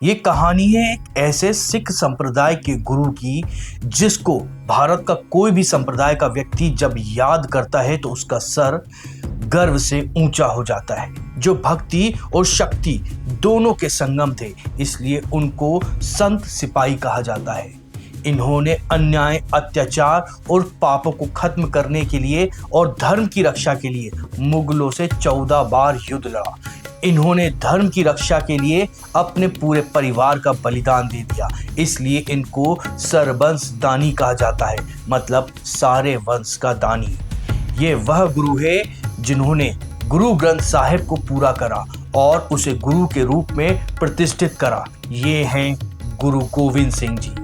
ये कहानी है एक ऐसे सिख संप्रदाय के गुरु की जिसको भारत का कोई भी संप्रदाय का व्यक्ति जब याद करता है तो उसका सर गर्व से ऊंचा हो जाता है, जो भक्ति और शक्ति दोनों के संगम थे, इसलिए उनको संत सिपाही कहा जाता है। इन्होंने अन्याय, अत्याचार और पापों को खत्म करने के लिए और धर्म की रक्षा के लिए मुगलों से 14 बार युद्ध लड़ा। इन्होंने धर्म की रक्षा के लिए अपने पूरे परिवार का बलिदान दे दिया, इसलिए इनको सरवंश दानी कहा जाता है, मतलब सारे वंश का दानी। ये वह गुरु है जिन्होंने गुरु ग्रंथ साहिब को पूरा करा और उसे गुरु के रूप में प्रतिष्ठित करा। ये हैं गुरु गोविंद सिंह जी।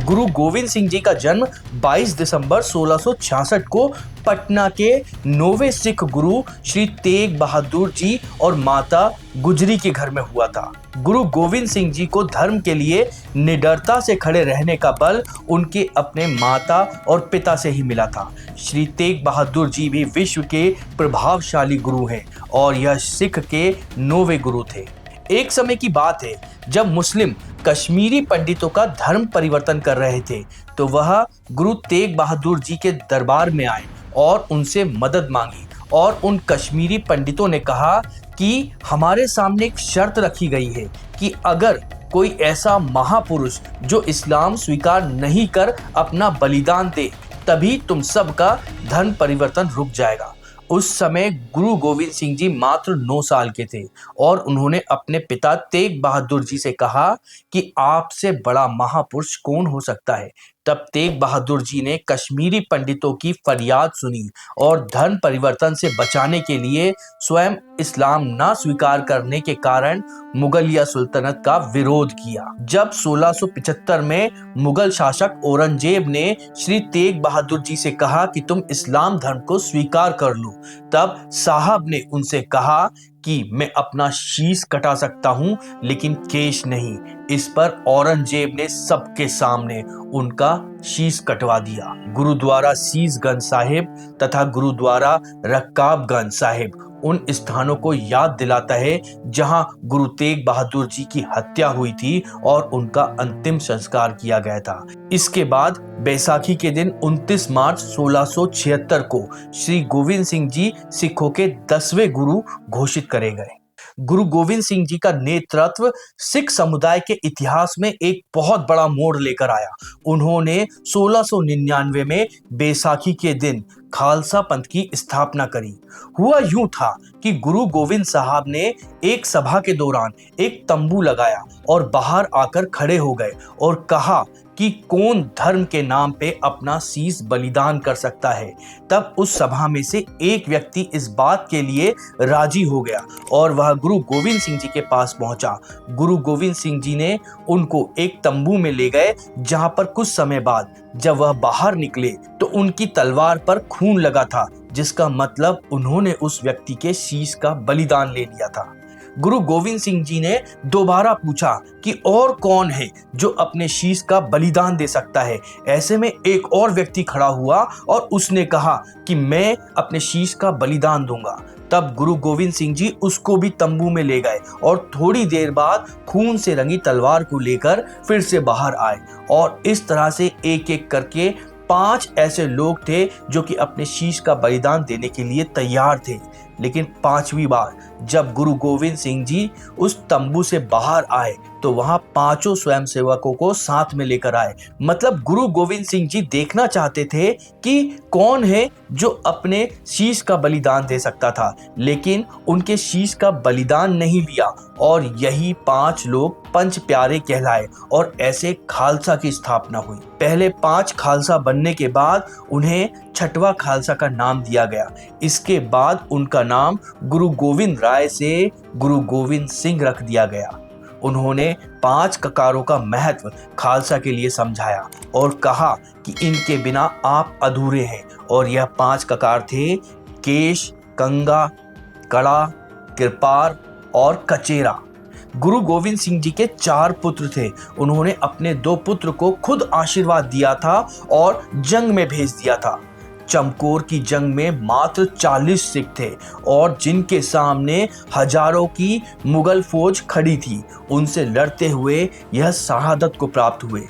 गुरु गोविंद सिंह जी का जन्म 22 दिसंबर 1666 को पटना के 9वें सिख गुरु श्री तेग बहादुर जी और माता गुजरी के घर में हुआ था। गुरु गोविंद सिंह जी को धर्म के लिए निडरता से खड़े रहने का बल उनके अपने माता और पिता से ही मिला था। श्री तेग बहादुर जी भी विश्व के प्रभावशाली गुरु हैं और यह सिख के 9वें गुरु थे। एक समय की बात है जब मुस्लिम कश्मीरी पंडितों का धर्म परिवर्तन कर रहे थे, तो वह गुरु तेग बहादुर जी के दरबार में आए और उनसे मदद मांगी। और उन कश्मीरी पंडितों ने कहा कि हमारे सामने एक शर्त रखी गई है कि अगर कोई ऐसा महापुरुष जो इस्लाम स्वीकार नहीं कर अपना बलिदान दे, तभी तुम सबका धर्म परिवर्तन रुक जाएगा। उस समय गुरु गोविंद सिंह जी मात्र 9 साल के थे और उन्होंने अपने पिता तेग बहादुर जी से कहा कि आपसे बड़ा महापुरुष कौन हो सकता है। तब तेग बहादुर जी ने कश्मीरी पंडितों की फरियाद सुनी और धर्म परिवर्तन से बचाने के लिए स्वयं इस्लाम ना स्वीकार करने के कारण मुगलिया सुल्तनत का विरोध किया। जब 1675 में मुगल शासक औरंगजेब ने श्री तेग बहादुर जी से कहा कि तुम इस्लाम धर्म को स्वीकार कर लो, तब साहब ने उनसे कहा कि मैं अपना शीश कटा सकता हूं लेकिन केश नहीं। इस पर औरंगजेब ने सबके सामने उनका शीश कटवा दिया। गुरुद्वारा शीशगंज साहिब तथा गुरुद्वारा रकाबगंज साहिब उन स्थानों को याद दिलाता है जहां गुरु तेग बहादुर जी की हत्या हुई थी और उनका अंतिम संस्कार किया गया था। इसके बाद बैसाखी के दिन 29 मार्च 1676 को श्री गोविंद सिंह जी सिखों के 10वें गुरु घोषित करे गए। गुरु गोविंद सिंह जी का नेतृत्व सिख समुदाय के इतिहास में एक बहुत बड़ा मोड़ लेकर आया। उन्होंने 1699 में बैसाखी के दिन खालसा पंथ की स्थापना करी। हुआ यूं था कि गुरु गोविंद साहब ने एक सभा के दौरान एक तंबू लगाया और बाहर आकर खड़े हो गए और कहा कि कौन धर्म के नाम पे अपना शीश बलिदान कर सकता है। तब उस सभा में से एक व्यक्ति इस बात के लिए राजी हो गया और वह गुरु गोविंद सिंह जी के पास पहुंचा। गुरु गोविंद सिंह जी ने उनको एक तंबू में ले गए, जहां पर कुछ समय बाद जब वह बाहर निकले तो उनकी तलवार पर खून लगा था, जिसका मतलब उन्होंने उस व्यक्ति के शीश का बलिदान ले लिया था। गुरु गोविंद सिंह जी ने दोबारा पूछा कि और कौन है जो अपने शीश का बलिदान दे सकता है। ऐसे में एक और व्यक्ति खड़ा हुआ और उसने कहा कि मैं अपने शीश का बलिदान दूंगा। तब गुरु गोविंद सिंह जी उसको भी तंबू में ले गए और थोड़ी देर बाद खून से रंगी तलवार को लेकर फिर से बाहर आए और इस तरह से एक एक करके 5 ऐसे लोग थे जो कि अपने शीश का बलिदान देने के लिए तैयार थे। लेकिन 5वीं बार जब गुरु गोविंद सिंह जी उस तंबू से बाहर आए तो वहां 5 स्वयंसेवकों को साथ में लेकर आए। मतलब गुरु गोविंद सिंह जी देखना चाहते थे कि कौन है जो अपने शीश का बलिदान दे सकता था, लेकिन उनके शीश का बलिदान नहीं लिया और यही 5 लोग पंच प्यारे कहलाए और ऐसे खालसा की स्थापना हुई। पहले 5 खालसा बनने के बाद उन्हें 6वां खालसा का नाम दिया गया। इसके बाद उनका नाम गुरु गोविंद राय से गुरु गोविंद सिंह रख दिया गया। उन्होंने 5 ककारों का महत्व खालसा के लिए समझाया और कहा कि इनके बिना आप अधूरे हैं। और यह 5 ककार थे केश, कंगा, कड़ा, कृपार और कचेरा। गुरु गोविंद सिंह जी के 4 पुत्र थे। उन्होंने अपने 2 पुत्र को खुद आशीर्वाद दिया था और जंग में भेज दिया था। चमकौर की जंग में मात्र 40 सिख थे और जिनके सामने हजारों की मुगल फौज खड़ी थी, उनसे लड़ते हुए यह शहादत को प्राप्त हुए।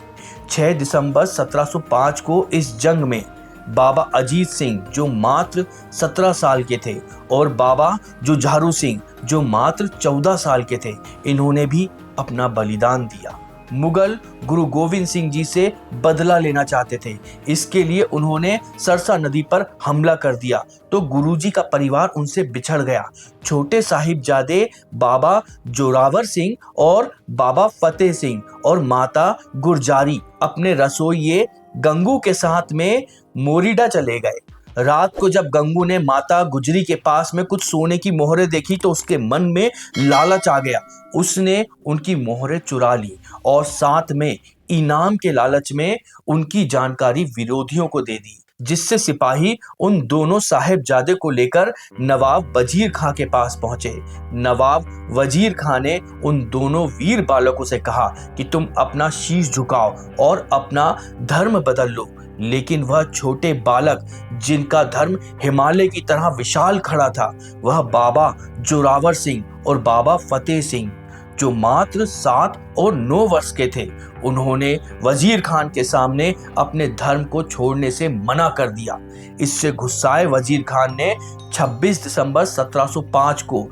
6 दिसंबर 1705 को इस जंग में बाबा अजीत सिंह जो मात्र 17 साल के थे और बाबा जुझारू सिंह जो मात्र 14 साल के थे, इन्होंने भी अपना बलिदान दिया। मुगल गुरु गोविंद सिंह जी से बदला लेना चाहते थे। इसके लिए उन्होंने सरसा नदी पर हमला कर दिया तो गुरुजी का परिवार उनसे बिछड़ गया। छोटे साहिबजादे बाबा जोरावर सिंह और बाबा फतेह सिंह और माता गुरजारी अपने रसोइये गंगू के साथ में मोरिडा चले गए। रात को जब गंगू ने माता गुजरी के पास में कुछ सोने की मोहरें देखी तो उसके मन में लालच आ गया। उसने उनकी मोहरें चुरा ली और साथ में इनाम के लालच में उनकी जानकारी विरोधियों को दे दी, जिससे सिपाही उन दोनों साहिबजादे को लेकर नवाब वजीर खां के पास पहुंचे। नवाब वजीर खां ने उन दोनों वीर बालकों से कहा कि तुम अपना शीश झुकाओ और अपना धर्म बदल लो। लेकिन वह छोटे बालक जिनका धर्म हिमालय की तरह विशाल खड़ा था, वह बाबा जोरावर सिंह और बाबा फतेह सिंह जो मात्र 7 और 9 वर्ष के थे, उन्होंने वजीर खान के सामने अपने धर्म को छोड़ने से मना कर दिया। इससे गुस्साए वजीर खान ने 26 दिसंबर 1705 को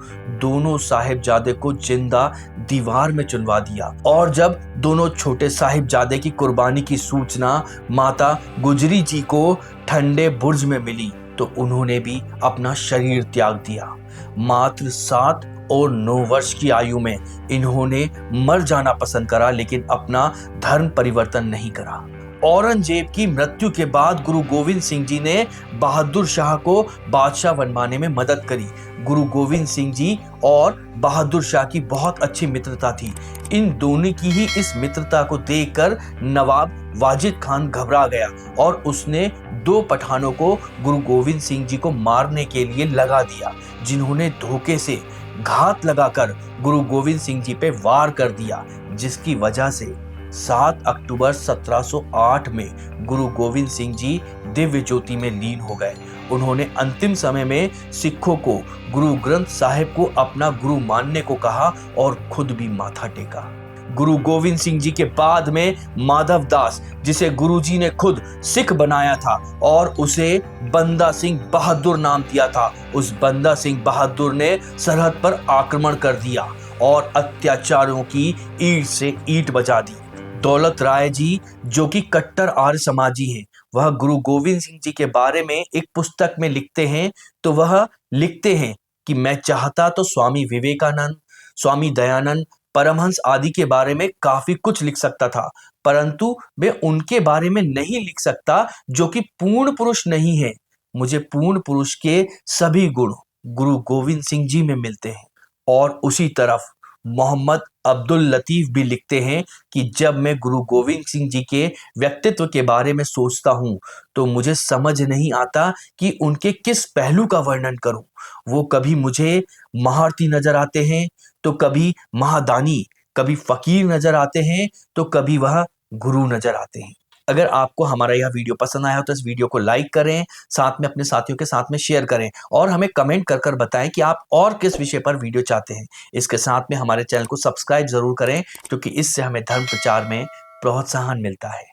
दोनों साहिबजादे को जिंदा दीवार में चुनवा दिया। और जब दोनों छोटे साहिबजादे की कुर्बानी की सूचना माता गुजरी जी को ठंडे बुर्ज में मिली तो उन्होंने भी अपना शरीर त्याग दिया। मात्र 7 और 9 वर्ष की आयु में इन्होंने मर जाना पसंद करा, लेकिन अपना धर्म परिवर्तन नहीं करा। औरंगजेब की मृत्यु के बाद गुरु गोविंद सिंह जी ने बहादुर शाह को बादशाह बनवाने में मदद करी। गुरु गोविंद सिंह जी और बहादुर शाह की बहुत अच्छी मित्रता थी। इन दोनों की ही इस मित्रता को देखकर नवाब वाजिद खान घबरा गया और उसने 2 पठानों को गुरु गोविंद सिंह जी को मारने के लिए लगा दिया, जिन्होंने धोखे से घात लगाकर गुरु गोविंद सिंह जी पे वार कर दिया, जिसकी वजह से 7 अक्टूबर 1708 में गुरु गोविंद सिंह जी दिव्य ज्योति में लीन हो गए। उन्होंने अंतिम समय में सिखों को गुरु ग्रंथ साहिब को अपना गुरु मानने को कहा और खुद भी माथा टेका। गुरु गोविंद सिंह जी के बाद में माधव दास, जिसे गुरुजी ने खुद सिख बनाया था और उसे बंदा सिंह बहादुर नाम दिया था, उस बंदा सिंह बहादुर ने सरहद पर आक्रमण कर दिया और अत्याचारों की ईंट से ईंट बजा दी। दौलत राय जी जो कि कट्टर आर्य समाजी हैं, वह गुरु गोविंद सिंह जी के बारे में एक पुस्तक में लिखते हैं, तो वह लिखते हैं कि मैं चाहता तो स्वामी विवेकानंद, स्वामी दयानंद, परमहंस आदि के बारे में काफी कुछ लिख सकता था, परंतु मैं उनके बारे में नहीं लिख सकता जो कि पूर्ण पुरुष नहीं है। मुझे पूर्ण पुरुष के सभी गुण गुरु गोविंद सिंह जी में मिलते हैं। और उसी तरफ मोहम्मद अब्दुल लतीफ भी लिखते हैं कि जब मैं गुरु गोविंद सिंह जी के व्यक्तित्व के बारे में सोचता हूँ तो मुझे समझ नहीं आता कि उनके किस पहलू का वर्णन करूं। वो कभी मुझे महारथी नजर आते हैं तो कभी महादानी, कभी फकीर नजर आते हैं तो कभी वह गुरु नजर आते हैं। अगर आपको हमारा यह वीडियो पसंद आया हो तो इस वीडियो को लाइक करें, साथ में अपने साथियों के साथ में शेयर करें और हमें कमेंट कर कर बताएं कि आप और किस विषय पर वीडियो चाहते हैं। इसके साथ में हमारे चैनल को सब्सक्राइब जरूर करें, क्योंकि इससे हमें धर्म प्रचार में प्रोत्साहन मिलता है।